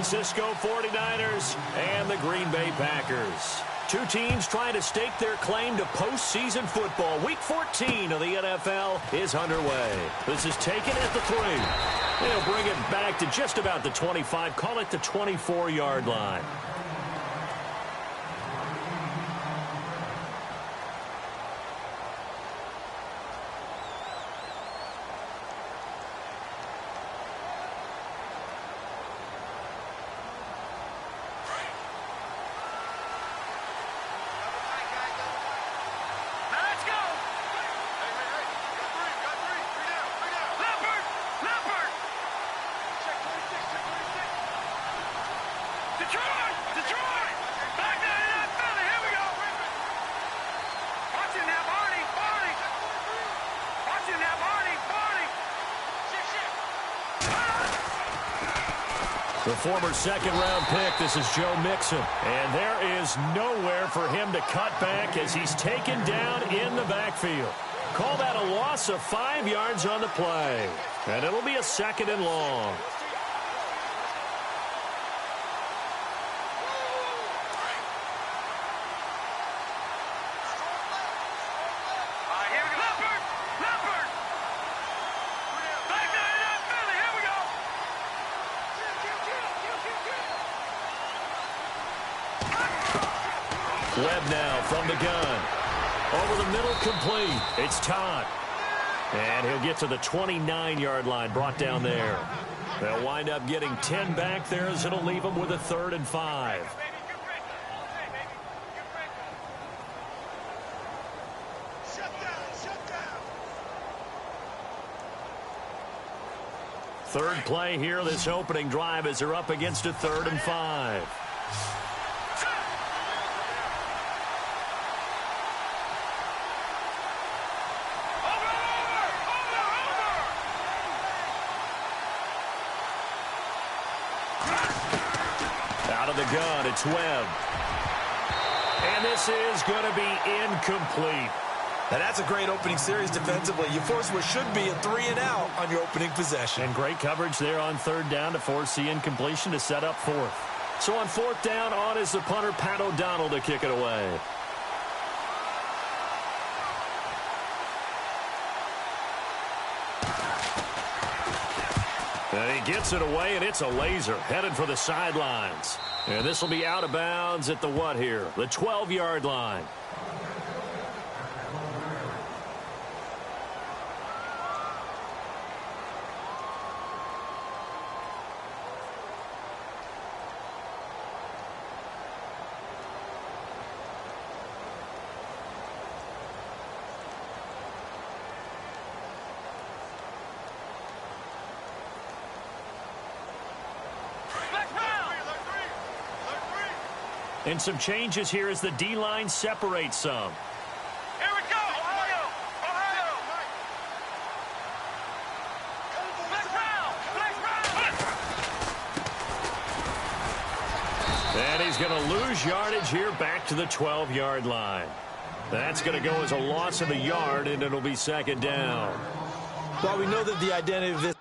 Francisco 49ers and the Green Bay Packers. Two teams trying to stake their claim to postseason football. Week 14 of the NFL is underway. This is taken at the 3. They'll bring it back to just about the 25. Call it the 24-yard line. The former second-round pick, this is Joe Mixon. And there is nowhere for him to cut back as he's taken down in the backfield. Call that a loss of 5 yards on the play. And it'll be a 2nd and long. Webb now from the gun. Over the middle, complete. It's Todd. And he'll get to the 29-yard line, brought down there. They'll wind up getting 10 back there as it'll leave them with a 3rd and 5. Third play here, this opening drive, as they're up against a 3rd and 5. Gun, it's Webb. And this is going to be incomplete. Now that's a great opening series defensively. You force what should be a 3-and-out on your opening possession. And great coverage there on 3rd down to force the incompletion to set up 4th. So on 4th down, on is the punter, Pat O'Donnell, to kick it away. And he gets it away, and it's a laser headed for the sidelines. And this will be out of bounds at the what here? The 12-yard line. And some changes here as the D-line separates some. Here we go, Ohio! Ohio! Flex round! And he's going to lose yardage here back to the 12-yard line. That's going to go as a loss of a yard, and it'll be 2nd down. While we know that the identity of this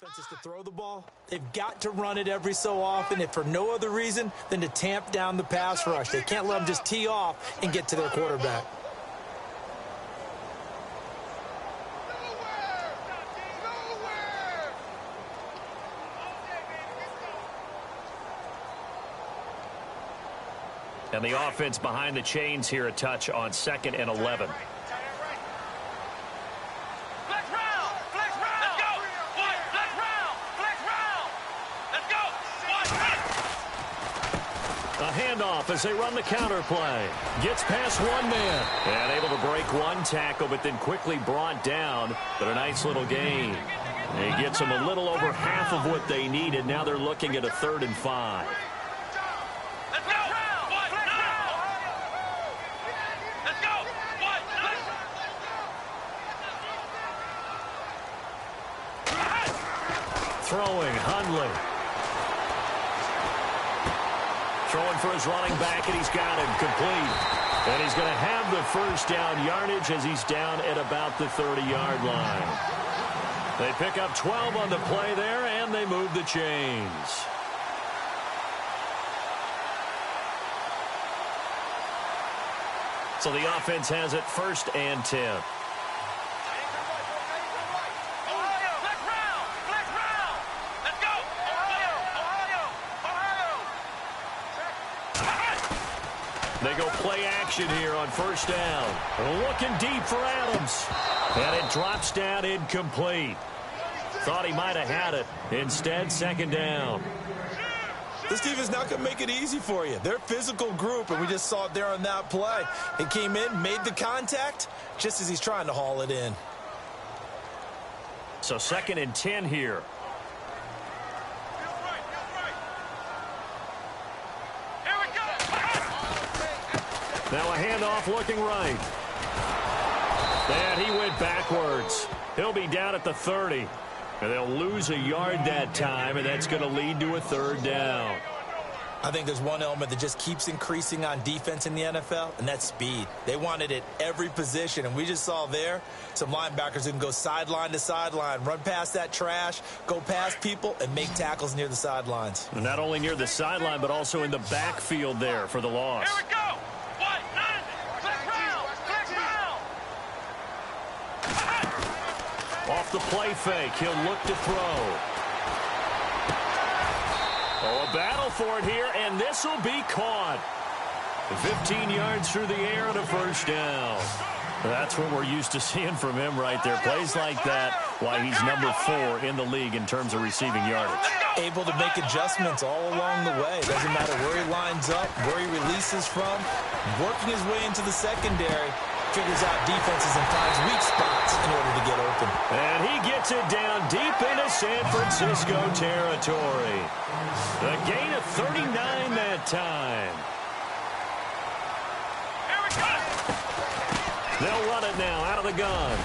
offense is to throw the ball. They've got to run it every so often, if for no other reason than to tamp down the pass rush. They can't let them just tee off and get to their quarterback. And the offense behind the chains here, a touch on 2nd and 11. A handoff as they run the counter play. Gets past one man. And able to break one tackle, but then quickly brought down. But a nice little gain. He gets them a little over half of what they needed. Now they're looking at a 3rd and 5. Let's go. What? Now. Let's go. What? Throwing, Hundley. Throwing for his running back, and he's got him complete. And he's going to have the first down yardage as he's down at about the 30-yard line. They pick up 12 on the play there, and they move the chains. So the offense has it 1st and 10. They go play action here on 1st down. Looking deep for Adams. And it drops down incomplete. Thought he might have had it. Instead, 2nd down. This team is not going to make it easy for you. They're a physical group, and we just saw it there on that play. He came in, made the contact, just as he's trying to haul it in. So 2nd and 10 here. Now a handoff looking right. And he went backwards. He'll be down at the 30. And they'll lose a yard that time, and that's going to lead to a 3rd down. I think there's one element that just keeps increasing on defense in the NFL, and that's speed. They want it at every position, and we just saw there some linebackers who can go sideline to sideline, run past that trash, go past people, and make tackles near the sidelines. And not only near the sideline, but also in the backfield there for the loss. Here we go. Off the play fake, he'll look to throw. Oh, a battle for it here, and this will be caught. 15 yards through the air and a 1st down. That's what we're used to seeing from him right there. Plays like that, why he's number 4 in the league in terms of receiving yardage. Able to make adjustments all along the way. Doesn't matter where he lines up, where he releases from. Working his way into the secondary. Figures out defenses and finds weak spots in order to get open. And he gets it down deep into San Francisco territory. A gain of 39 that time. Here we go. They'll run it now out of the gun.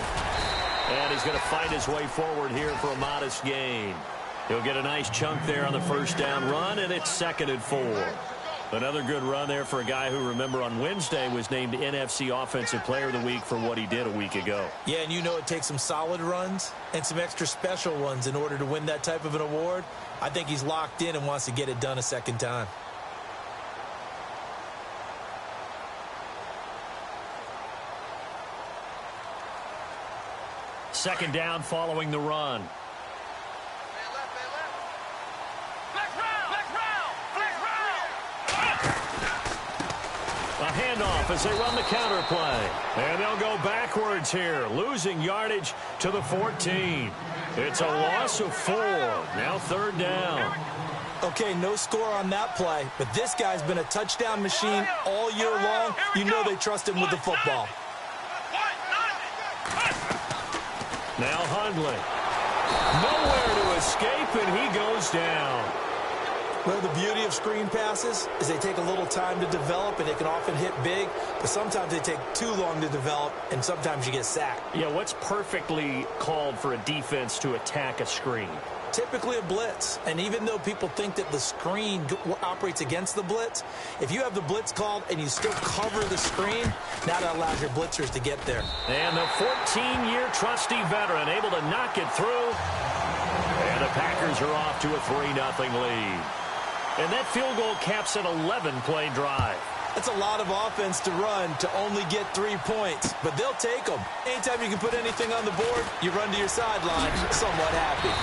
And he's going to find his way forward here for a modest gain. He'll get a nice chunk there on the 1st down run, and it's 2nd and 4. Another good run there for a guy who, remember, on Wednesday was named NFC Offensive Player of the Week for what he did a week ago. Yeah, and you know it takes some solid runs and some extra special ones in order to win that type of an award. I think he's locked in and wants to get it done a 2nd time. Second down following the run. A handoff as they run the counter play. And they'll go backwards here, losing yardage to the 14. It's a loss of 4. Now 3rd down. Okay, no score on that play, but this guy's been a touchdown machine all year long. You know they trust him with the football. Now Hundley. Nowhere to escape, and he goes down. Well, the beauty of screen passes is they take a little time to develop, and they can often hit big, but sometimes they take too long to develop, and sometimes you get sacked. Yeah, what's perfectly called for a defense to attack a screen? Typically a blitz, and even though people think that the screen operates against the blitz, if you have the blitz called and you still cover the screen, now that allows your blitzers to get there. And the 14-year trusty veteran able to knock it through, and the Packers are off to a 3-0 lead. And that field goal caps an 11-play drive. That's a lot of offense to run to only get 3 points, but they'll take them. Anytime you can put anything on the board, you run to your sideline somewhat happy.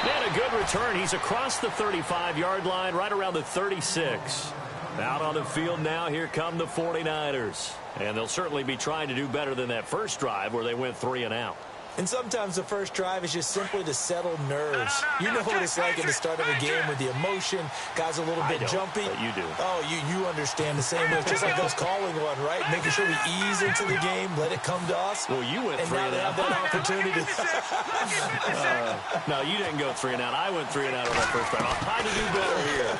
And a good return. He's across the 35-yard line, right around the 36. Out on the field now, here come the 49ers. And they'll certainly be trying to do better than that first drive where they went 3 and out. And sometimes the first drive is just simply to settle nerves. You know what it's like at the start of a game with the emotion. Guys a little bit jumpy. But you do. Oh, you understand the same way. It's just like those calling one, right? Making sure we ease into the game, let it come to us. Well, you went and 3 now and they out. have that opportunity. No, you didn't go 3 and out. I went 3 and out on that first time. I'll try to do better here.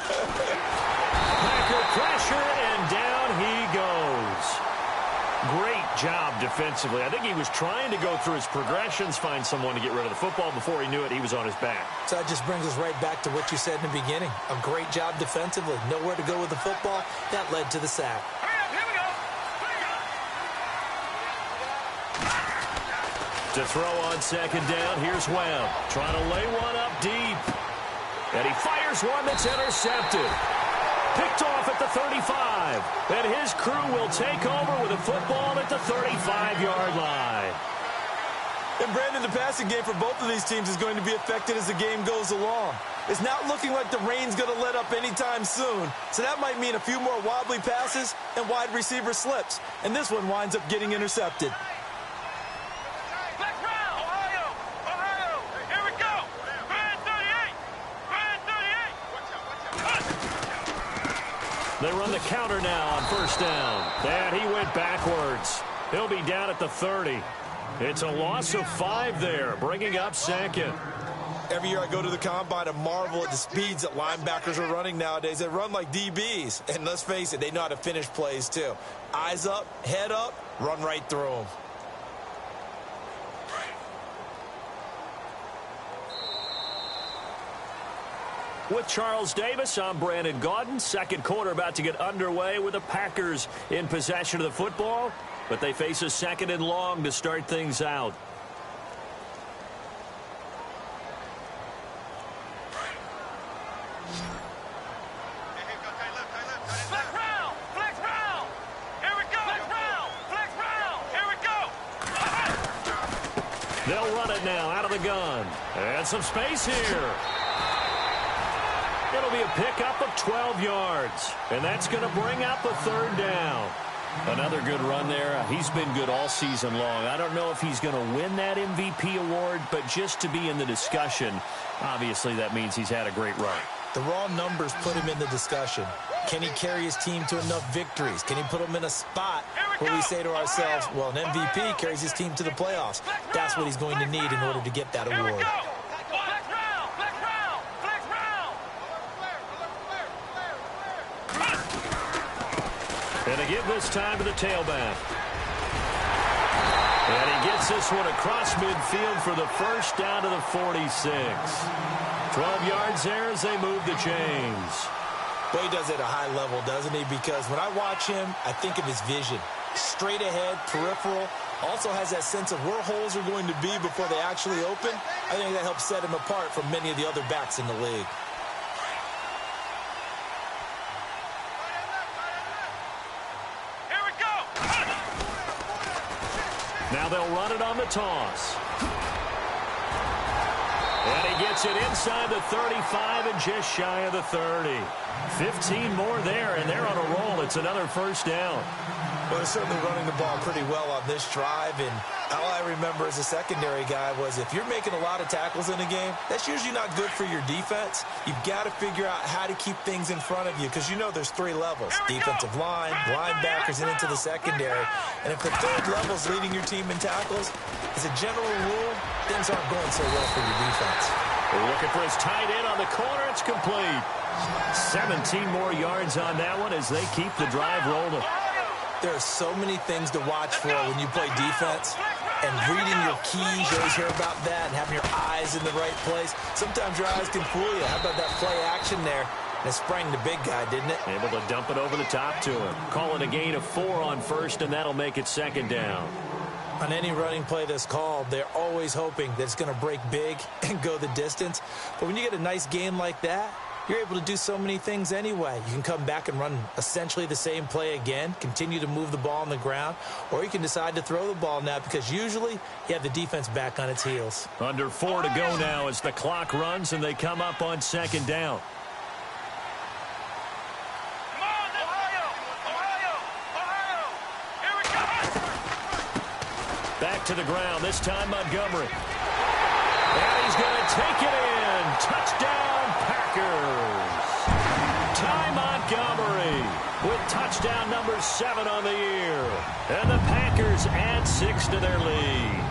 Packer pressure, and down he goes. Great job defensively. I think he was trying to go through his progressions, find someone to get rid of the football. Before he knew it, he was on his back. So that just brings us right back to what you said in the beginning. A great job defensively. Nowhere to go with the football. That led to the sack. Here we go. To throw on second down, here's Webb. Trying to lay one up deep. And he fires one that's intercepted. Picked off at the 35. And his crew will take over with a football at the 35-yard line. And Brandon, the passing game for both of these teams is going to be affected as the game goes along. It's not looking like the rain's going to let up anytime soon. So that might mean a few more wobbly passes and wide receiver slips. And this one winds up getting intercepted. They run the counter now on first down. And he went backwards. He'll be down at the 30. It's a loss of 5 there, bringing up second. Every year I go to the combine and marvel at the speeds that linebackers are running nowadays. They run like DBs. And let's face it, they know how to finish plays too. Eyes up, head up, run right through them. With Charles Davis, I'm Brandon Gaudin. Second quarter about to get underway with the Packers in possession of the football, but they face a second and long to start things out. They'll run it now out of the gun. And some space here. It'll be a pickup of 12 yards. And that's going to bring up a third down. Another good run there. He's been good all season long. I don't know if he's going to win that MVP award, but just to be in the discussion, obviously that means he's had a great run. The raw numbers put him in the discussion. Can he carry his team to enough victories? Can he put them in a spot where we say to ourselves, well, an MVP carries his team to the playoffs. That's what he's going to need in order to get that award. And they give this time to the tailback. And he gets this one across midfield for the first down to the 46. 12 yards there as they move the chains. Well, he does it at a high level, doesn't he? Because when I watch him, I think of his vision. Straight ahead, peripheral. Also has that sense of where holes are going to be before they actually open. I think that helps set him apart from many of the other backs in the league. Now they'll run it on the toss. And he gets it inside the 35 and just shy of the 30. 15 more there, and they're on a roll. It's another first down. Well, they're certainly running the ball pretty well on this drive, and all I remember as a secondary guy was if you're making a lot of tackles in a game, that's usually not good for your defense. You've got to figure out how to keep things in front of you because you know there's 3 levels, defensive line, linebackers, and into the secondary. And if the third level's leading your team in tackles, as a general rule, things aren't going so well for your defense. We're looking for his tight end on the corner. It's complete. 17 more yards on that one as they keep the drive rolling. There are so many things to watch for when you play defense. And reading your keys, you always hear about that, and having your eyes in the right place. Sometimes your eyes can fool you. How about that play action there? And it sprang the big guy, didn't it? Able to dump it over the top to him. Call it a gain of 4 on first, and that'll make it second down. On any running play that's called, they're always hoping that it's going to break big and go the distance. But when you get a nice game like that, you're able to do so many things anyway. You can come back and run essentially the same play again, continue to move the ball on the ground, or you can decide to throw the ball now because usually you have the defense back on its heels. Under 4 to go now as the clock runs and they come up on second down. Back to the ground, this time Montgomery. And he's going to take it in. Touchdown, Packers. Ty Montgomery with touchdown number 7 on the year. And the Packers add 6 to their lead.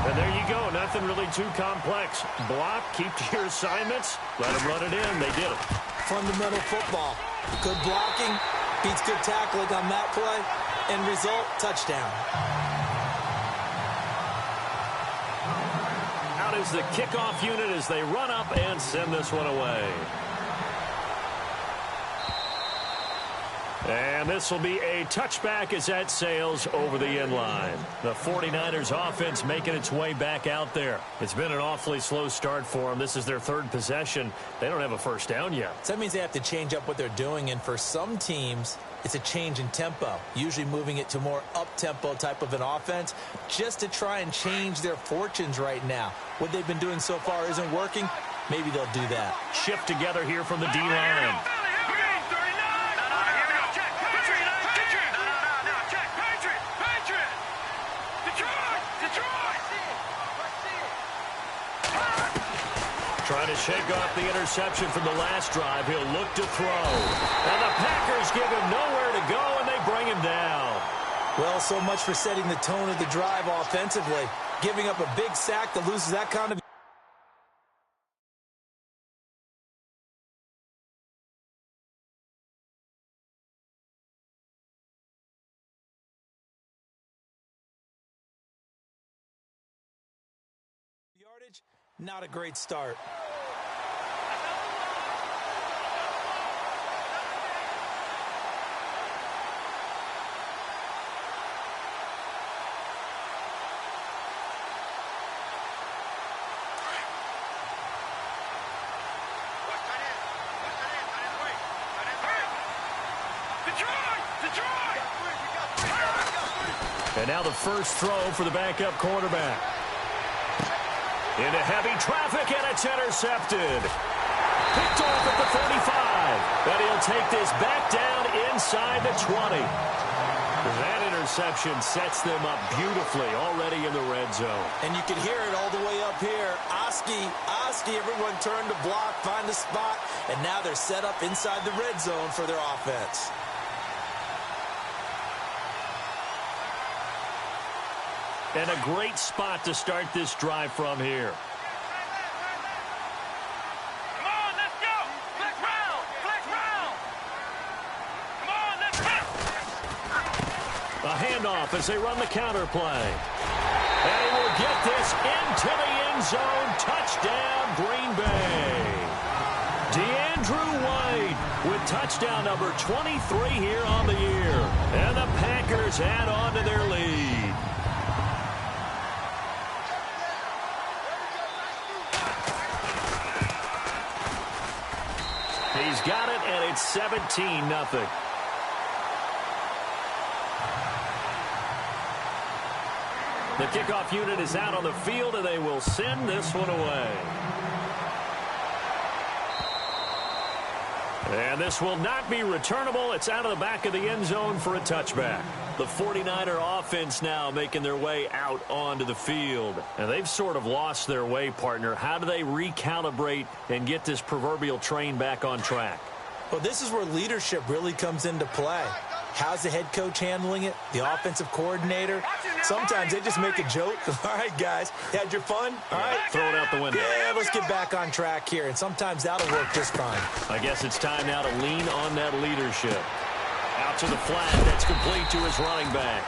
And there you go. Nothing really too complex. Block, keep to your assignments, let them run it in. They did it. Fundamental football. Good blocking beats good tackling on that play. End result, touchdown. Out is the kickoff unit as they run up and send this one away. And this will be a touchback as that sails over the end line. The 49ers offense making its way back out there. It's been an awfully slow start for them. This is their third possession. They don't have a first down yet. So that means they have to change up what they're doing, and for some teams, it's a change in tempo, usually moving it to more up-tempo type of an offense just to try and change their fortunes right now. What they've been doing so far isn't working. Maybe they'll do that. Shift together here from the D-line. Trying to shake off the interception from the last drive. He'll look to throw. And the Packers give him nowhere to go, and they bring him down. Well, so much for setting the tone of the drive offensively. Giving up a big sack that loses that kind of yardage. Not a great start. And now the first throw for the backup quarterback. Into heavy traffic, and it's intercepted. Picked off at the 35. But he'll take this back down inside the 20. That interception sets them up beautifully already in the red zone. And you can hear it all the way up here. Oski, everyone turned to block, find a spot, and now they're set up inside the red zone for their offense. And a great spot to start this drive from here. Come on, let's go. Flex round. Flex round. Come on, let's go. A handoff as they run the counter play. And he will get this into the end zone. Touchdown, Green Bay. DeAndrew White with touchdown number 23 here on the year. And the Packers add on to their lead. He's got it, and it's 17-0. The kickoff unit is out on the field, and they will send this one away. And this will not be returnable. It's out of the back of the end zone for a touchback. The 49er offense now making their way out onto the field. And they've sort of lost their way, partner. How do they recalibrate and get this proverbial train back on track? Well, this is where leadership really comes into play. How's the head coach handling it? The offensive coordinator? Sometimes they just make a joke. All right, guys, had your fun? All right. Throw it out the window. Yeah, let's get back on track here. And sometimes that'll work just fine. I guess it's time now to lean on that leadership. Out to the flat. That's complete to his running back.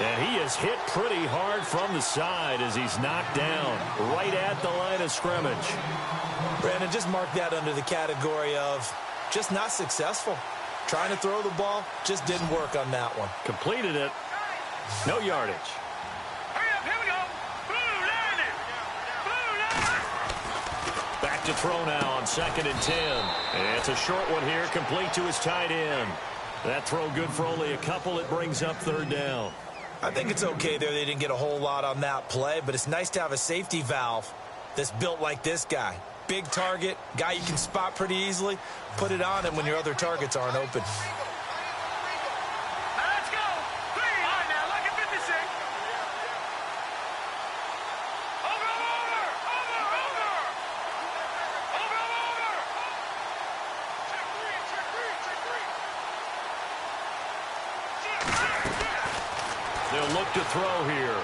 And he is hit pretty hard from the side as he's knocked down right at the line of scrimmage. Brandon, just mark that under the category of just not successful. Trying to throw the ball, just didn't work on that one. Completed it. No yardage. Hurry up, here we go. Blue line it. Blue line it. Back to throw now on 2nd and 10. And it's a short one here, complete to his tight end. That throw good for only a couple. It brings up 3rd down. I think it's okay there. They didn't get a whole lot on that play, but it's nice to have a safety valve that's built like this guy. Big target, guy you can spot pretty easily. Put it on him when your other targets aren't open. Now let's go. Please. All right, now, like a 56. Over. They'll look to throw here.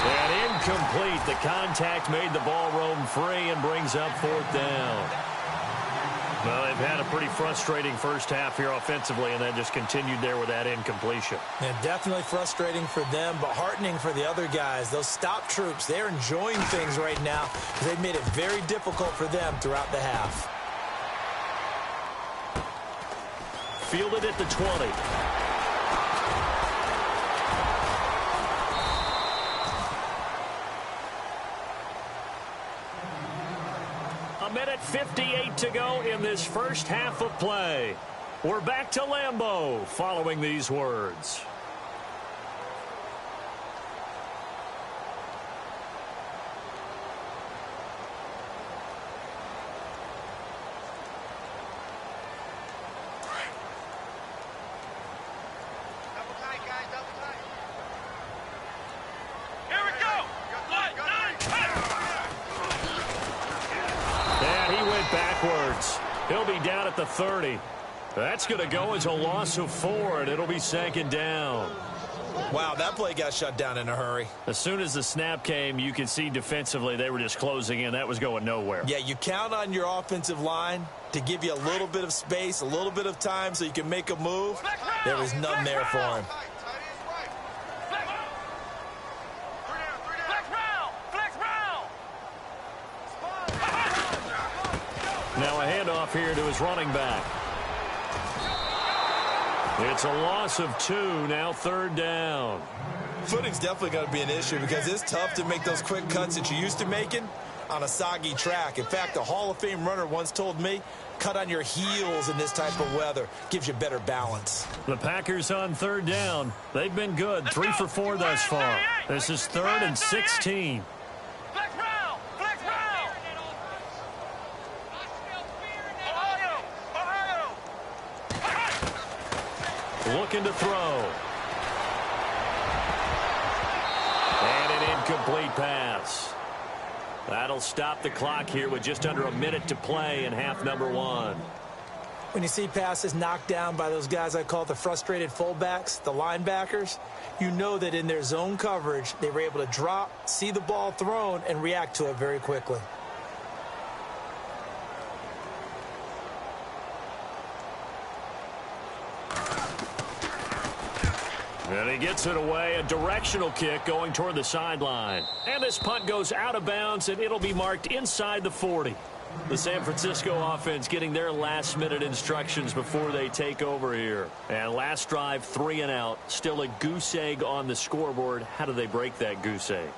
And incomplete. The contact made the ball roam free and brings up 4th down. Well, they've had a pretty frustrating first half here offensively, and then just continued there with that incompletion. Yeah, definitely frustrating for them, but heartening for the other guys. Those stop troops, they're enjoying things right now because they've made it very difficult for them throughout the half. Fielded at the 20. A minute 58 to go in this first half of play. We're back to Lambeau following these words. Backwards. He'll be down at the 30. That's going to go as a loss of 4, and it'll be 2nd down. Wow, that play got shut down in a hurry. As soon as the snap came, you could see defensively they were just closing in. That was going nowhere. Yeah, you count on your offensive line to give you a little bit of space, a little bit of time so you can make a move. There was none there for him. Now a handoff here to his running back. It's a loss of 2, now 3rd down. Footing's definitely going to be an issue because it's tough to make those quick cuts that you're used to making on a soggy track. In fact, a Hall of Fame runner once told me, cut on your heels in this type of weather. Gives you better balance. The Packers on 3rd down. They've been good, 3 for 4 thus far. This is 3rd and 16. Looking to throw. And an incomplete pass. That'll stop the clock here with just under a minute to play in half number 1. When you see passes knocked down by those guys I call the frustrated fullbacks, the linebackers, you know that in their zone coverage, they were able to drop, see the ball thrown, and react to it very quickly. And he gets it away, a directional kick going toward the sideline. And this punt goes out of bounds, and it'll be marked inside the 40. The San Francisco offense getting their last-minute instructions before they take over here. And last drive, 3 and out. Still a goose egg on the scoreboard. How do they break that goose egg?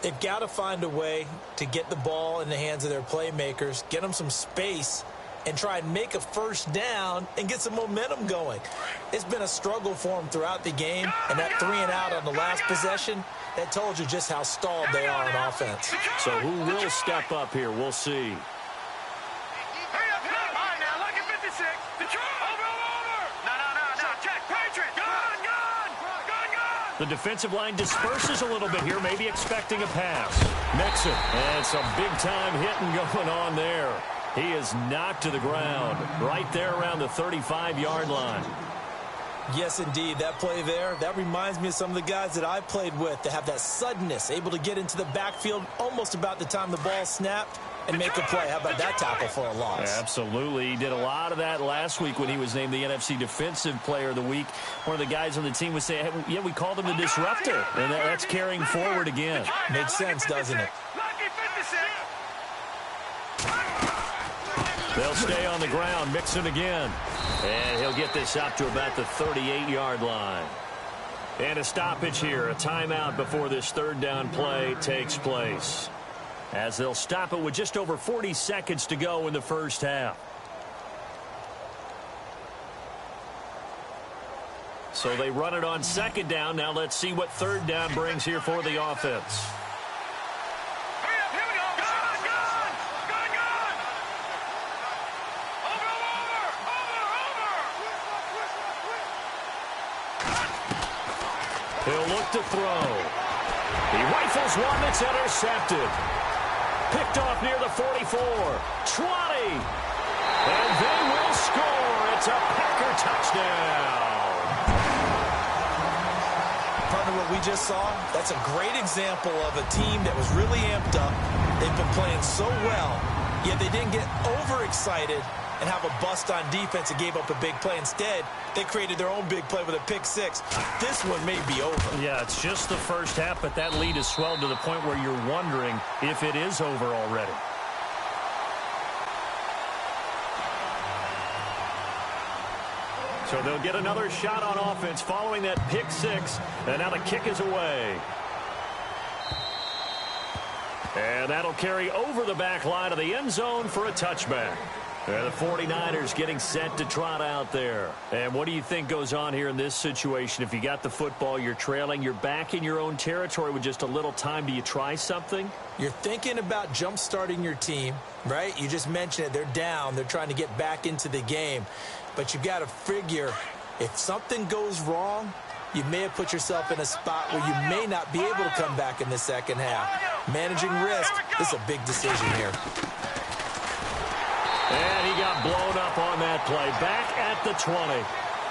They've got to find a way to get the ball in the hands of their playmakers, get them some space, and try and make a first down and get some momentum going. It's been a struggle for them throughout the game, and that 3 and out on the last possession, that told you just how stalled they are on offense. So who will step up here? We'll see. The defensive line disperses a little bit here, maybe expecting a pass. Mixon, and some big-time hitting going on there. He is knocked to the ground right there around the 35-yard line. Yes, indeed. That play there, that reminds me of some of the guys that I've played with that have that suddenness, able to get into the backfield almost about the time the ball snapped and make a play. How about that tackle for a loss? Absolutely. He did a lot of that last week when he was named the NFC Defensive Player of the Week. One of the guys on the team would say, hey, yeah, we called him the disruptor. And that's carrying forward again. Makes sense, doesn't it? They'll stay on the ground. Mixon again. And he'll get this up to about the 38-yard line. And a stoppage here. A timeout before this third down play takes place, as they'll stop it with just over 40 seconds to go in the first half. So they run it on second down. Now let's see what third down brings here for the offense. He'll look to throw. He rifles one that's intercepted. Picked off near the 44. 20. And they will score. It's a Packer touchdown. Partner, what we just saw? That's a great example of a team that was really amped up. They've been playing so well, yet they didn't get overexcited and have a bust on defense and gave up a big play. Instead, they created their own big play with a pick six. This one may be over. Yeah, it's just the first half, but that lead has swelled to the point where you're wondering if it is over already. So they'll get another shot on offense following that pick six, and now the kick is away. And that'll carry over the back line of the end zone for a touchback. And the 49ers getting set to trot out there. And what do you think goes on here in this situation? If you got the football, you're trailing, you're back in your own territory with just a little time. Do you try something? You're thinking about jump-starting your team, right? You just mentioned it. They're down. They're trying to get back into the game. But you've got to figure if something goes wrong, you may have put yourself in a spot where you may not be able to come back in the second half. Managing risk, this is a big decision here. And he got blown up on that play. Back at the 20.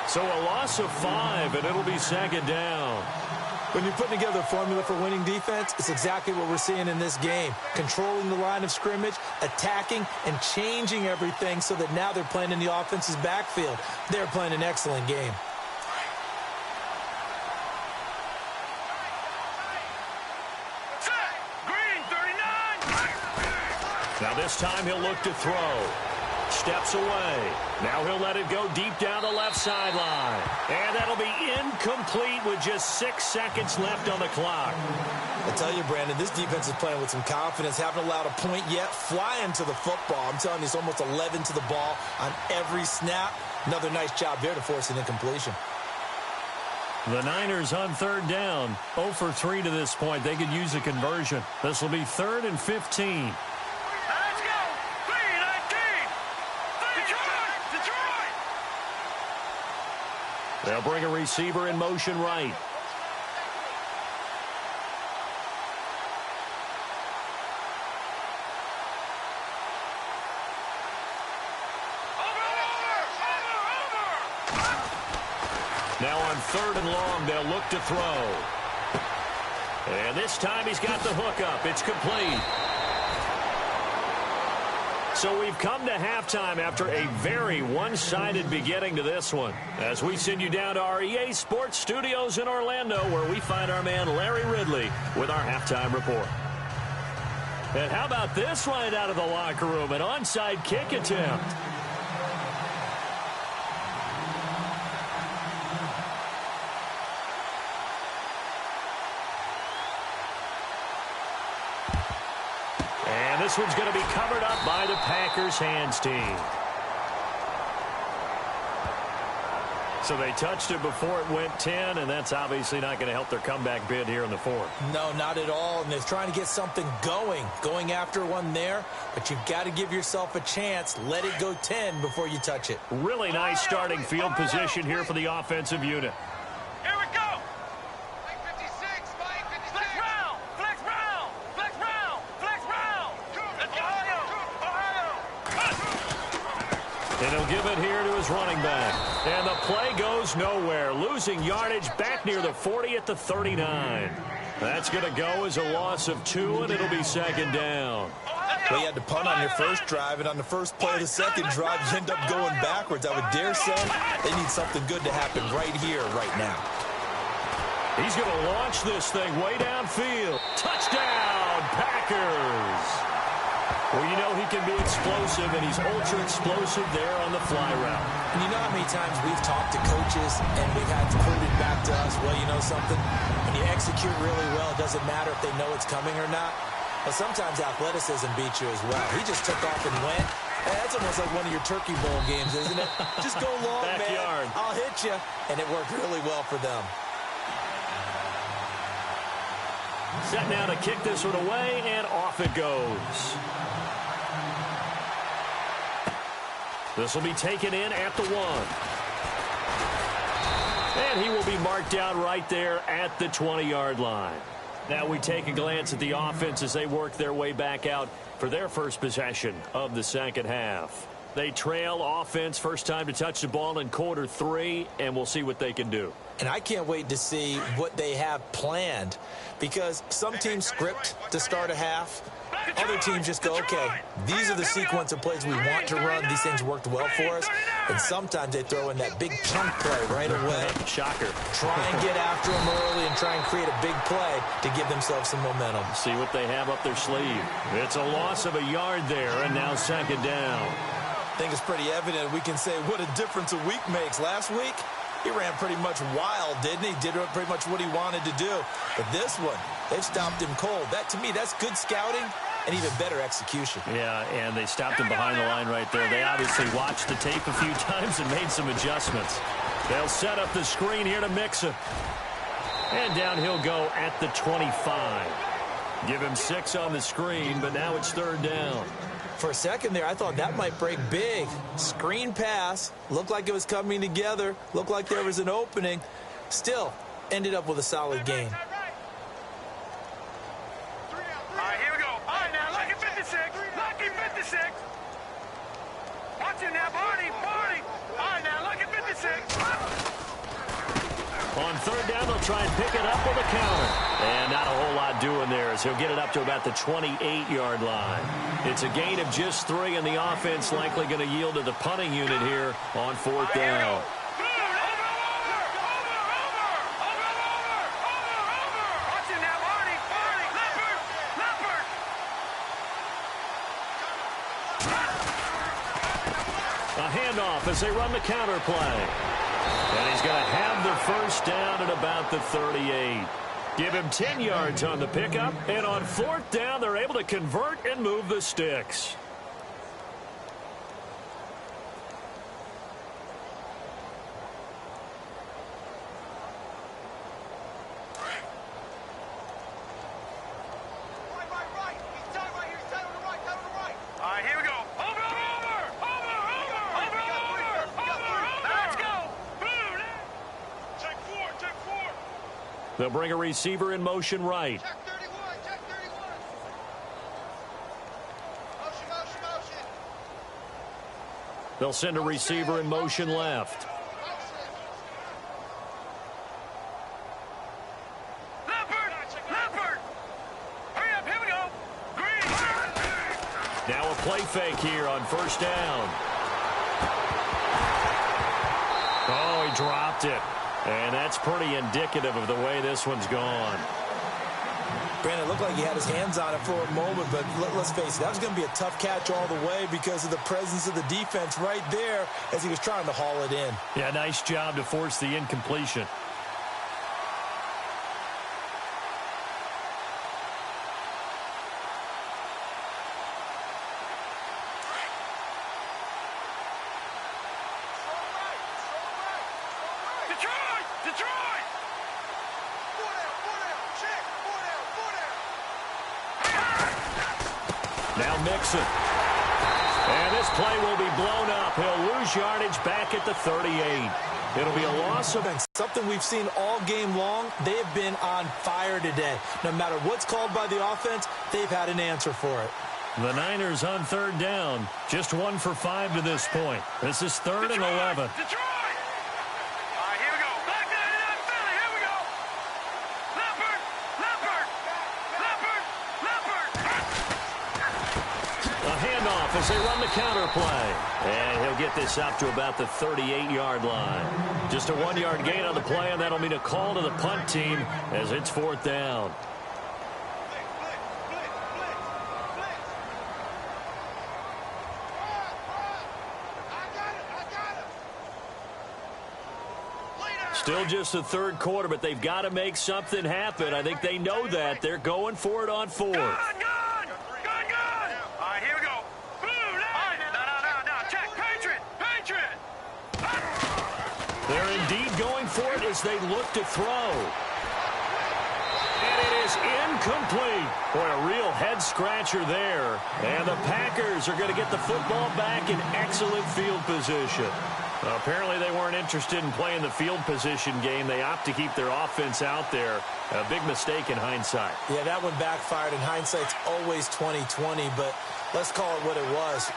So a loss of 5, and it'll be second down. When you're putting together a formula for winning defense, it's exactly what we're seeing in this game. Controlling the line of scrimmage, attacking, and changing everything so that now they're playing in the offense's backfield. They're playing an excellent game. Now this time he'll look to throw. Steps away. Now he'll let it go deep down the left sideline. And that'll be incomplete with just 6 seconds left on the clock. I tell you, Brandon, this defense is playing with some confidence. Haven't allowed a point yet. Flying to the football. I'm telling you, it's almost 11 to the ball on every snap. Another nice job there to force an incompletion. The Niners on third down. 0 for 3 to this point. They could use a conversion. This will be 3rd and 15. They'll bring a receiver in motion right. Now on 3rd and long, they'll look to throw. And this time he's got the hook up. It's complete. So we've come to halftime after a very one-sided beginning to this one. As we send you down to our EA Sports Studios in Orlando, where we find our man Larry Ridley with our halftime report. And how about this right out of the locker room? An onside kick attempt. This one's going to be covered up by the Packers hands team. So they touched it before it went 10, and that's obviously not going to help their comeback bid here in the 4th. No, not at all. And they're trying to get something going after one there. But you've got to give yourself a chance. Let it go 10 before you touch it. Really nice starting field position here for the offensive unit. Here we go. Flex round. Flex round. Flex round. Flex round. Let's go. And he'll give it here to his running back. And the play goes nowhere. Losing yardage back near the 40 at the 39. That's going to go as a loss of 2, and it'll be second down. Well, you had to punt on your first drive, and on the first play of the second drive, you end up going backwards. I would dare say they need something good to happen right here, right now. He's going to launch this thing way downfield. Touchdown, Packers! Well, you know he can be explosive, and he's ultra-explosive there on the fly route. And you know how many times we've talked to coaches, and we've had quoted back to us, well, you know something? When you execute really well, it doesn't matter if they know it's coming or not. But sometimes athleticism beats you as well. He just took off and went. Hey, that's almost like one of your Turkey Bowl games, isn't it? Just go long, Backyard. man. I'll hit you. And it worked really well for them. Set now to kick this one away, and off it goes. This will be taken in at the 1. And he will be marked down right there at the 20-yard line. Now we take a glance at the offense as they work their way back out for their first possession of the second half. They trail offense first time to touch the ball in quarter 3, and we'll see what they can do. And I can't wait to see what they have planned, because some teams script to start a half. Other teams just go, okay, these are the sequence of plays we want to run. These things worked well for us. And sometimes they throw in that big chunk play right away. Shocker. Try and get after them early and try and create a big play to give themselves some momentum. See what they have up their sleeve. It's a loss of a yard there, and now second down. I think it's pretty evident we can say what a difference a week makes. Last week, he ran pretty much wild, didn't he? Did pretty much what he wanted to do. But this one, they've stopped him cold. That, to me, that's good scouting and even better execution. Yeah, and they stopped him behind the line right there. They obviously watched the tape a few times and made some adjustments. They'll set up the screen here to mix it. And down he'll go at the 25. Give him 6 on the screen, but now it's third down. For a second there, I thought that might break big. Screen pass. Looked like it was coming together. Looked like there was an opening. Still, ended up with a solid gain. All right, here we go. All right, now, lucky 56. Lucky 56. Watch him now, Barney. Barney. All right, now, lucky 56. On third down, they'll try and pick it up with a counter. And not a whole lot doing there as he'll get it up to about the 28-yard line. It's a gain of just 3, and the offense likely going to yield to the punting unit here on fourth down. A handoff as they run the counter play. And he's going to have the first down at about the 38. Give him 10 yards on the pickup. And on fourth down, they're able to convert and move the sticks. They'll bring a receiver in motion right. Check 31, check 31. Motion, motion, motion. They'll send a receiver in motion left. Leopard! Hurry up, here we go. Green. Now a play fake here on first down. Oh, he dropped it. And that's pretty indicative of the way this one's gone. Brandon, it looked like he had his hands on it for a moment, but let's face it, that was going to be a tough catch all the way because of the presence of the defense right there as he was trying to haul it in. Yeah, nice job to force the incompletion. Detroit! Now Mixon. And this play will be blown up. He'll lose yardage back at the 38. It'll be a loss of... Something we've seen all game long. They have been on fire today. No matter what's called by the offense, they've had an answer for it. The Niners on third down. Just 1 for 5 to this point. This is third and 11. Detroit! As they run the counter play. And he'll get this up to about the 38-yard line. Just a 1-yard gain on the play, and that'll mean a call to the punt team as it's fourth down. Still just the third quarter, but they've got to make something happen. I think they know that. They're going for it on fourth. They're indeed going for it as they look to throw. And it is incomplete. Boy, a real head-scratcher there. And the Packers are going to get the football back in excellent field position. Apparently they weren't interested in playing the field position game. They opt to keep their offense out there. A big mistake in hindsight. Yeah, that one backfired. In hindsight's always 20/20, but let's call it what it was.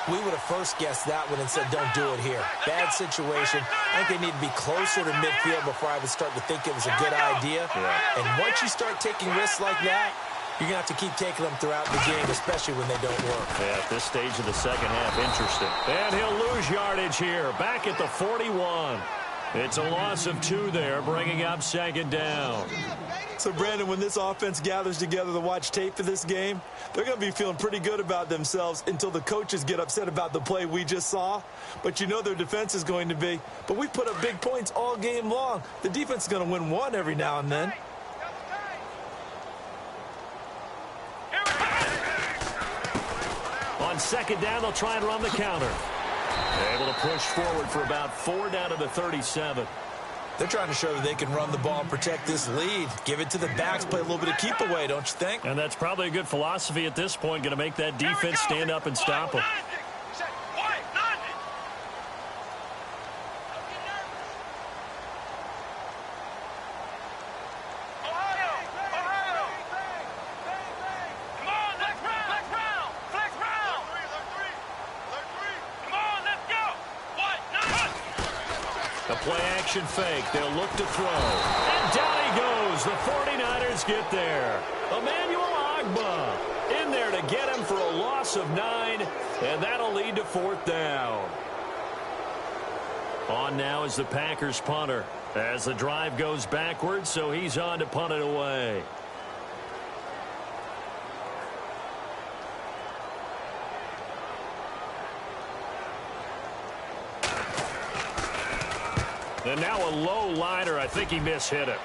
We would have first guessed that one and said, don't do it here. Bad situation. I think they need to be closer to midfield before I would start to think it was a good idea. Yeah. And once you start taking risks like that, you're going to have to keep taking them throughout the game, especially when they don't work. Yeah, at this stage of the second half, interesting. And he'll lose yardage here, back at the 41. It's a loss of 2 there, bringing up second down. So, Brandon, when this offense gathers together to watch tape for this game, they're going to be feeling pretty good about themselves until the coaches get upset about the play we just saw. But you know their defense is going to be. But we put up big points all game long. The defense is going to win one every now and then. On second down, they'll try and run the counter. Able to push forward for about 4 down to the 37. They're trying to show that they can run the ball and protect this lead. Give it to the backs, play a little bit of keep away, don't you think? And that's probably a good philosophy at this point, going to make that defense stand up and stop them. Play-action fake. They'll look to throw. And down he goes. The 49ers get there. Emmanuel Ogbah in there to get him for a loss of 9, and that'll lead to 4th down. On now is the Packers punter as the drive goes backwards, so he's on to punt it away. And now a low liner. I think he mishit it.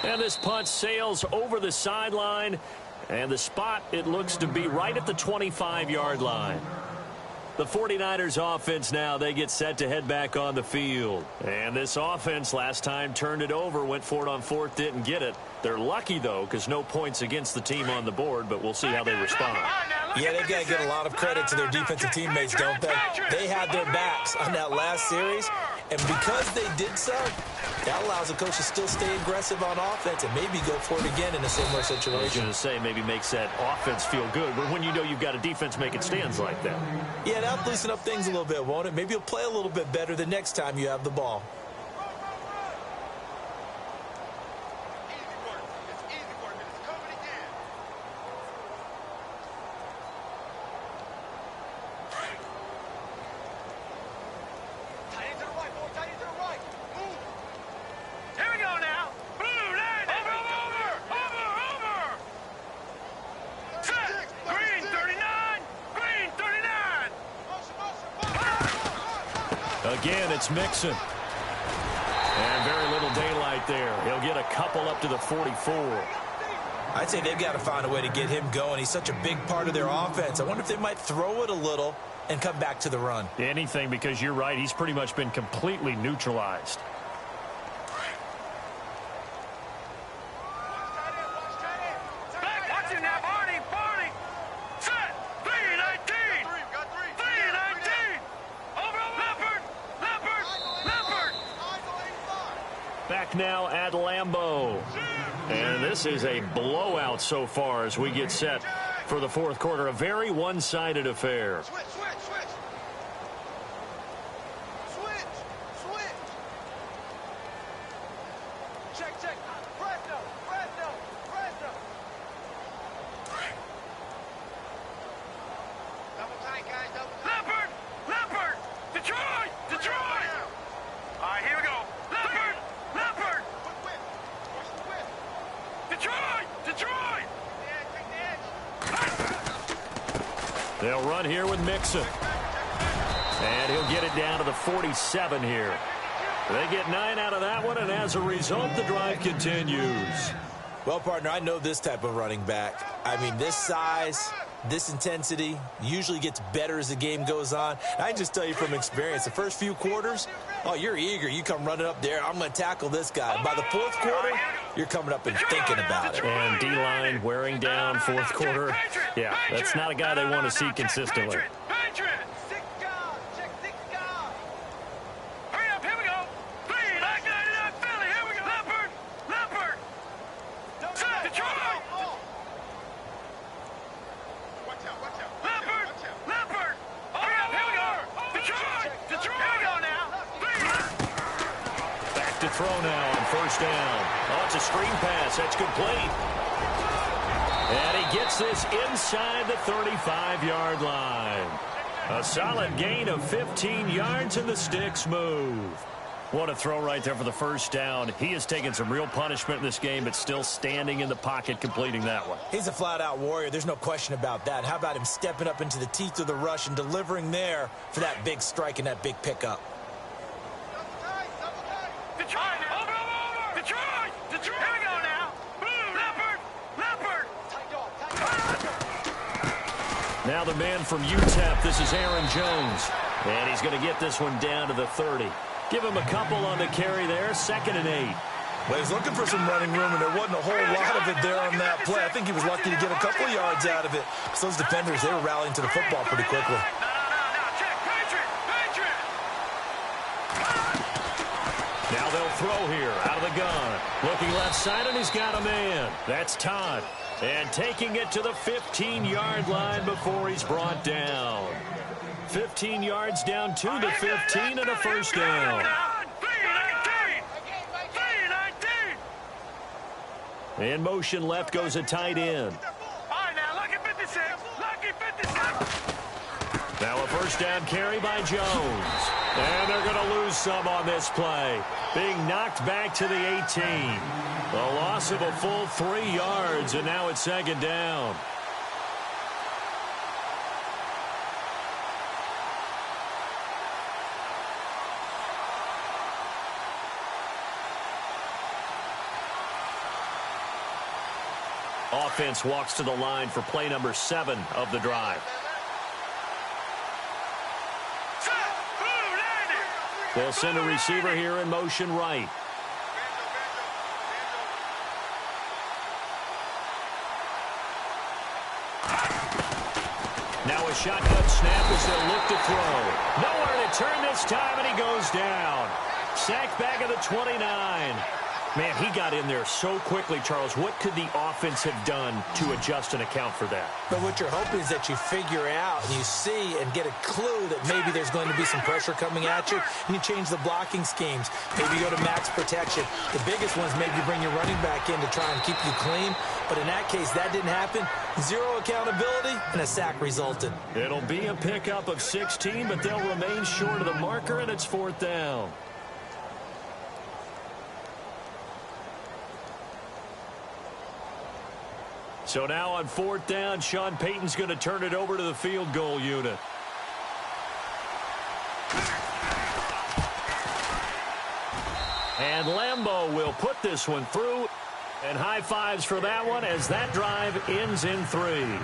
And this punt sails over the sideline. And the spot, it looks to be right at the 25-yard line. The 49ers offense now, they get set to head back on the field. And this offense last time turned it over, went for it on 4th, didn't get it. They're lucky, though, because no points against the team on the board, but we'll see how they respond. Yeah, they've got to get a lot of credit to their defensive teammates, don't they? They had their backs on that last series, and because they did so, that allows the coach to still stay aggressive on offense and maybe go for it again in a similar situation. I was going to say maybe makes that offense feel good, but when you know you've got a defense making stands like that. Yeah, that'll loosen up things a little bit, won't it? Maybe you'll play a little bit better the next time you have the ball. Again, it's Mixon. And very little daylight there. He'll get a couple up to the 44. I'd say they've got to find a way to get him going. He's such a big part of their offense. I wonder if they might throw it a little and come back to the run. Anything, because you're right. He's pretty much been completely neutralized. Back now at Lambeau. And this is a blowout so far as we get set for the 4th quarter. A very one-sided affair. Switch. Check. Fresno. Double tight, guys. Double tight. Leopard. Detroit. All right, here we go. Leopard. Detroit. They'll run here with Mixon. And he'll get it down to the 47 here. They get 9 out of that one, and as a result, the drive continues. Well, partner, I know this type of running back. I mean, this size, this intensity usually gets better as the game goes on. And I can just tell you from experience, the first few quarters, oh, you're eager. You come running up there, I'm going to tackle this guy. By the 4th quarter, you're coming up and thinking about it. And D-line wearing down 4th quarter. Yeah, that's not a guy they want to see consistently. throw now on first down. Oh, it's a screen pass. That's complete. And he gets this inside the 35-yard line. A solid gain of 15 yards, and the sticks move. What a throw right there for the first down. He has taken some real punishment in this game, but still standing in the pocket completing that one. He's a flat-out warrior. There's no question about that. How about him stepping up into the teeth of the rush and delivering there for that big strike and that big pickup? Detroit! Over! Detroit! Detroit! Here we go now! Blue! Leopard! Leopard! Now the man from UTEP, this is Aaron Jones. And he's going to get this one down to the 30. Give him a couple on the carry there, 2nd and 8. Well, he's looking for some running room, and there wasn't a whole lot of it there on that play. I think he was lucky to get a couple of yards out of it. So those defenders, they were rallying to the football pretty quickly. No, check! Patriot! Patriot! Now they'll throw here, out of the gun. Looking left side, and he's got a man. That's Todd. And taking it to the 15-yard line before he's brought down. 15 yards down to the 15 and a first down. 3-19! In motion left goes a tight end. All right, now, lucky 56! Lucky 56! Now a first down carry by Jones. And they're going to lose some on this play. Being knocked back to the 18. A loss of a full 3 yards, and now it's 2nd down. Offense walks to the line for play number 7 of the drive. They'll send a receiver here in motion right. Now a shotgun snap as they'll look to throw. Nowhere to turn this time, and he goes down. Sacked back at the 29. Man, he got in there so quickly, Charles. What could the offense have done to adjust and account for that? But what you're hoping is that you figure out and you see and get a clue that maybe there's going to be some pressure coming at you, and you change the blocking schemes. Maybe you go to max protection. The biggest ones, maybe you bring your running back in to try and keep you clean. But in that case, that didn't happen. 0 accountability, and a sack resulted. It'll be a pickup of 16, but they'll remain short of the marker, and it's 4th down. So now on 4th down, Sean Payton's going to turn it over to the field goal unit. And Lambeau will put this one through. And high fives for that one as that drive ends in 3.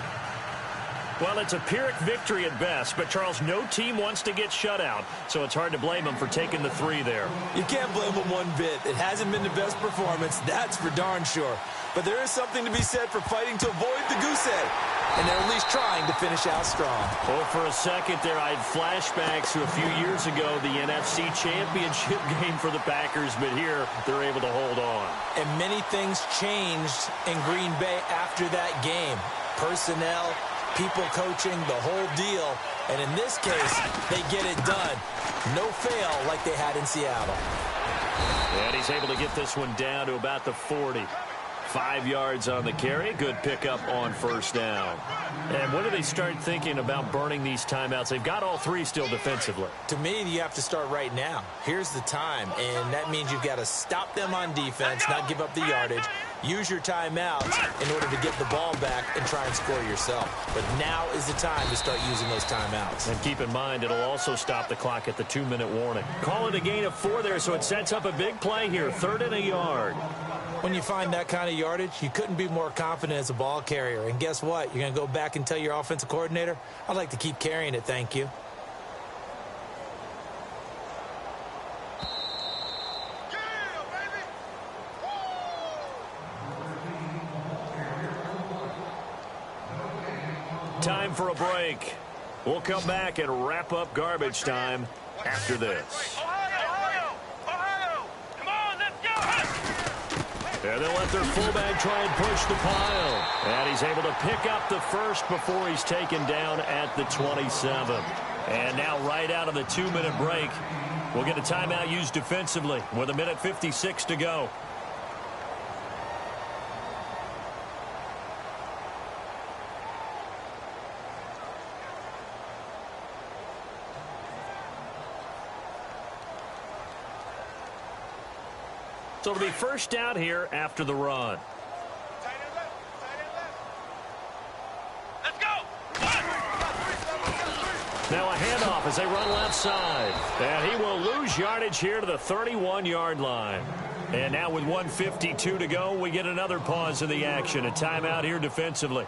Well, it's a Pyrrhic victory at best, but, Charles, no team wants to get shut out, so it's hard to blame them for taking the 3 there. You can't blame them one bit. It hasn't been the best performance, that's for darn sure. But there is something to be said for fighting to avoid the goose egg, and they're at least trying to finish out strong. Well, for a second there, I had flashbacks to a few years ago, the NFC Championship game for the Packers, but here they're able to hold on. And many things changed in Green Bay after that game. Personnel, people coaching, the whole deal. And in this case, they get it done. No fail like they had in Seattle. And he's able to get this one down to about the 40. 5 yards on the carry. Good pickup on first down. And when do they start thinking about burning these timeouts? They've got all 3 still defensively. To me, you have to start right now. Here's the time, and that means you've got to stop them on defense, not give up the yardage. Use your timeouts in order to get the ball back and try and score yourself. But now is the time to start using those timeouts. And keep in mind, it'll also stop the clock at the 2-minute warning. Call it a gain of 4 there, so it sets up a big play here. 3rd and a yard. When you find that kind of yardage, you couldn't be more confident as a ball carrier. And guess what? You're going to go back and tell your offensive coordinator, I'd like to keep carrying it, thank you. Time for a break. We'll come back and wrap up garbage time after this. Ohio! Come on, let's go! And they'll let their fullback try and push the pile. And he's able to pick up the first before he's taken down at the 27. And now right out of the 2-minute break, We'll get a timeout used defensively with 1:56 to go. So it'll be first down here after the run. Let's go. Now a handoff as they run left side. And he will lose yardage here to the 31-yard line. And now with 1:52 to go, we get another pause in the action. A timeout here defensively.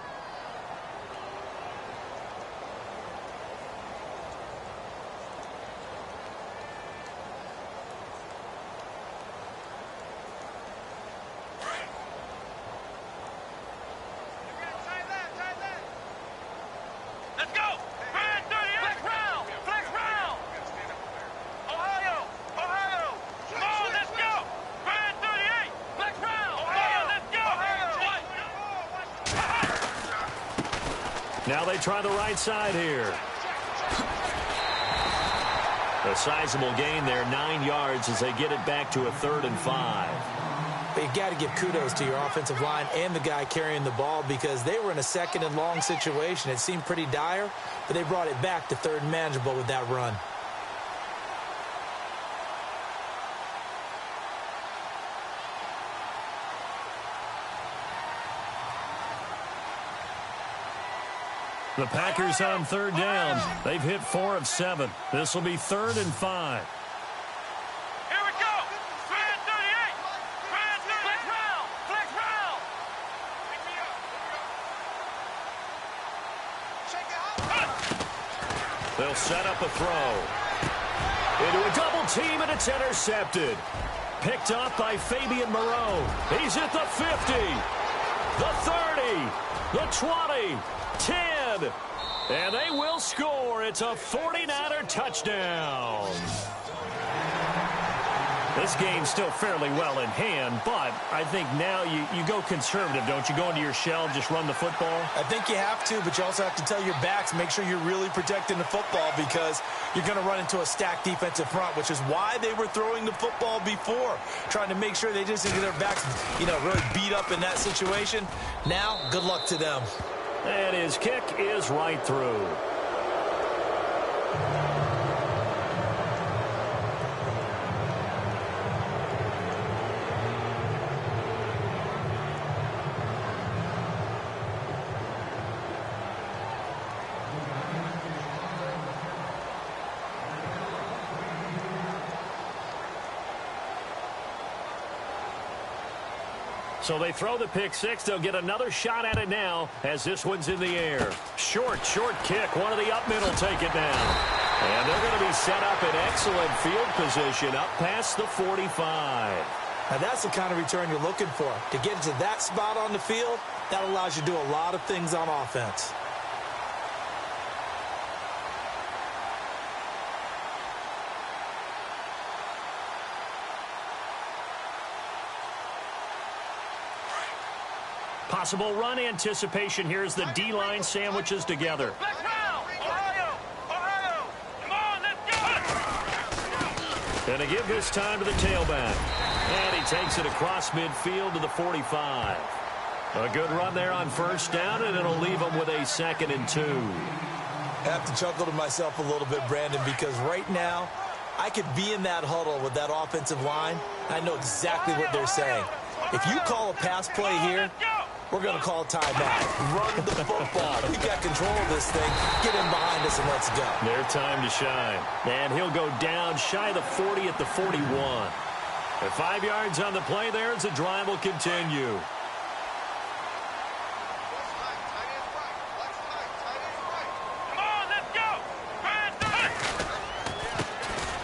Now they try the right side here. A sizable gain there, 9 yards as they get it back to a 3rd and 5. But you got to give kudos to your offensive line and the guy carrying the ball because they were in a 2nd and long situation. It seemed pretty dire, but they brought it back to 3rd and manageable with that run. The Packers on 3rd down. They've hit 4 of 7. This will be 3rd and 5. Here we go. 38. Flex round. Flex round. They'll set up a throw. Into a double team, and it's intercepted. Picked up by Fabian Moreau. He's at the 50, the 30, the 20, 10, and they will score. It's a 49er touchdown. This game's still fairly well in hand, but I think now you go conservative, don't you? Go into your shell, just run the football? I think you have to, but you also have to tell your backs, make sure you're really protecting the football because you're going to run into a stacked defensive front, which is why they were throwing the football before, trying to make sure they just didn't get their backs, really beat up in that situation. Now, good luck to them. And his kick is right through. So they throw the pick six. They'll get another shot at it now as this one's in the air. Short kick. One of the up mid will take it down. And they're going to be set up in excellent field position up past the 45. Now that's the kind of return you're looking for. To get to that spot on the field, that allows you to do a lot of things on offense. Possible run anticipation here as the D-line sandwiches together. Ohio! Come on, let's go! And to give this time to the tailback. And he takes it across midfield to the 45. A good run there on first down, and it'll leave him with a 2nd and 2. I have to chuckle to myself a little bit, Brandon, because right now I could be in that huddle with that offensive line. I know exactly what they're saying. If you call a pass play here, we're going to call timeout. Run the football. We've got control of this thing. Get in behind us and let's go. Their time to shine. And he'll go down shy of the 40 at the 41. At 5 yards on the play there as the drive will continue.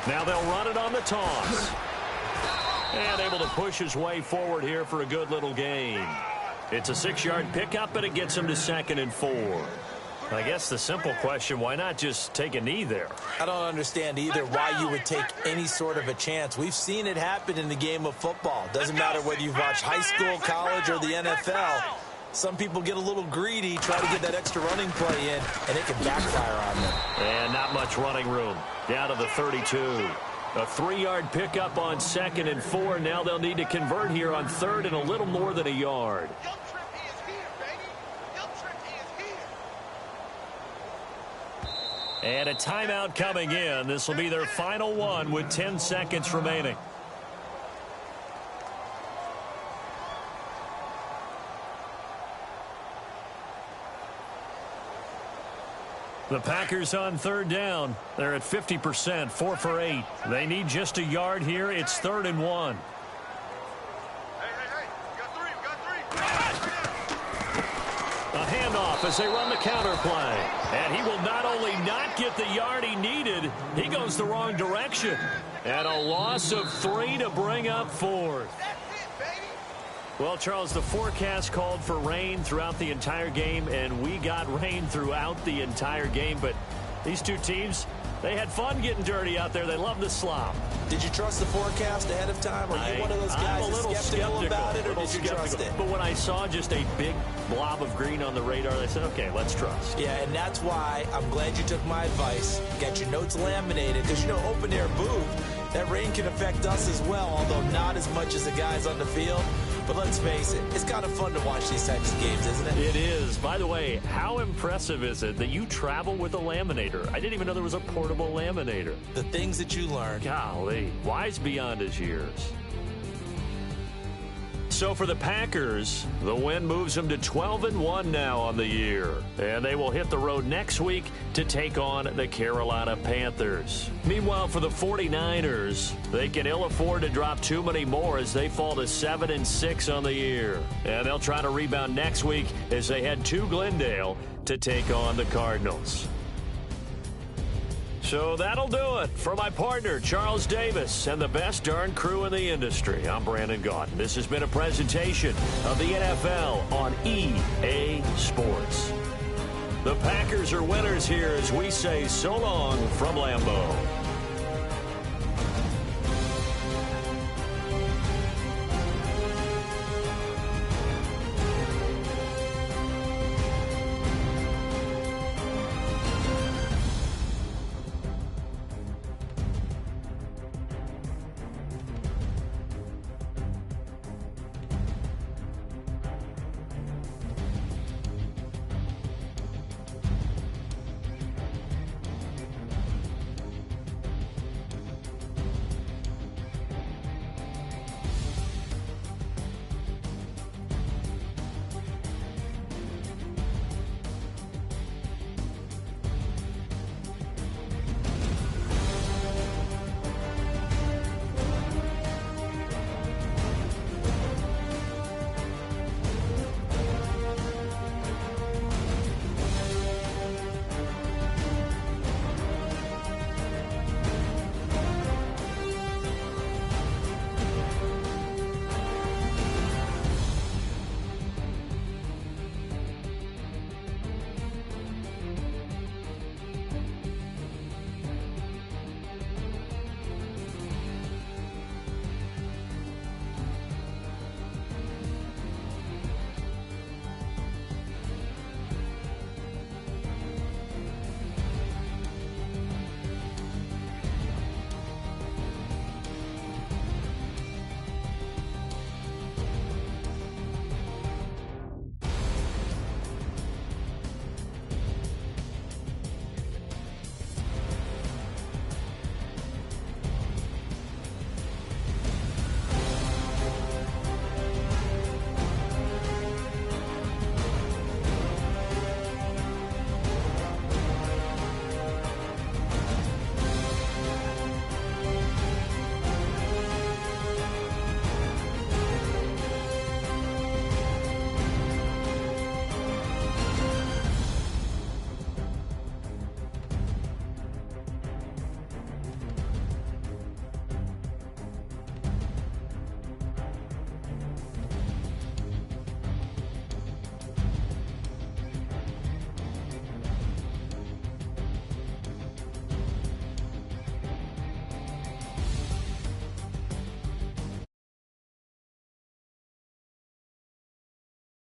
Now they'll run it on the toss. And able to push his way forward here for a good little gain. It's a 6-yard pickup, and it gets him to 2nd and 4. I guess the simple question, why not just take a knee there? I don't understand either why you would take any sort of a chance. We've seen it happen in the game of football. Doesn't matter whether you've watched high school, college, or the NFL. Some people get a little greedy, try to get that extra running play in, and it can backfire on them. And not much running room. Down to the 32. A 3-yard pickup on 2nd and 4. Now they'll need to convert here on 3rd and a little more than a yard. And a timeout coming in. This will be their final one with 10 seconds remaining. The Packers on 3rd down. They're at 50%, 4 for 8. They need just a yard here. It's 3rd and 1. Hey, got three. A handoff as they run the counter play. And he will not only not get the yard he needed, he goes the wrong direction. And a loss of 3 to bring up 4th. Well, Charles, the forecast called for rain throughout the entire game, and we got rain throughout the entire game. But these two teams, they had fun getting dirty out there. They love the slop. Did you trust the forecast ahead of time? Are you one of those guys I'm a little skeptical about it, or did you trust it? But when I saw just a big blob of green on the radar, I said, okay, let's trust. Yeah, and that's why I'm glad you took my advice. Get your notes laminated, because, you know, open air booth, that rain can affect us as well, although not as much as the guys on the field. But let's face it, it's kind of fun to watch these types of games, isn't it? It is. By the way, how impressive is it that you travel with a laminator? I didn't even know there was a portable laminator. The things that you learn. Golly, wise beyond his years. So for the Packers, the win moves them to 12-1 now on the year. And they will hit the road next week to take on the Carolina Panthers. Meanwhile, for the 49ers, they can ill afford to drop too many more as they fall to 7-6 on the year. And they'll try to rebound next week as they head to Glendale to take on the Cardinals. So that'll do it for my partner, Charles Davis, and the best darn crew in the industry. I'm Brandon Gaudin. This has been a presentation of the NFL on EA Sports. The Packers are winners here as we say so long from Lambeau.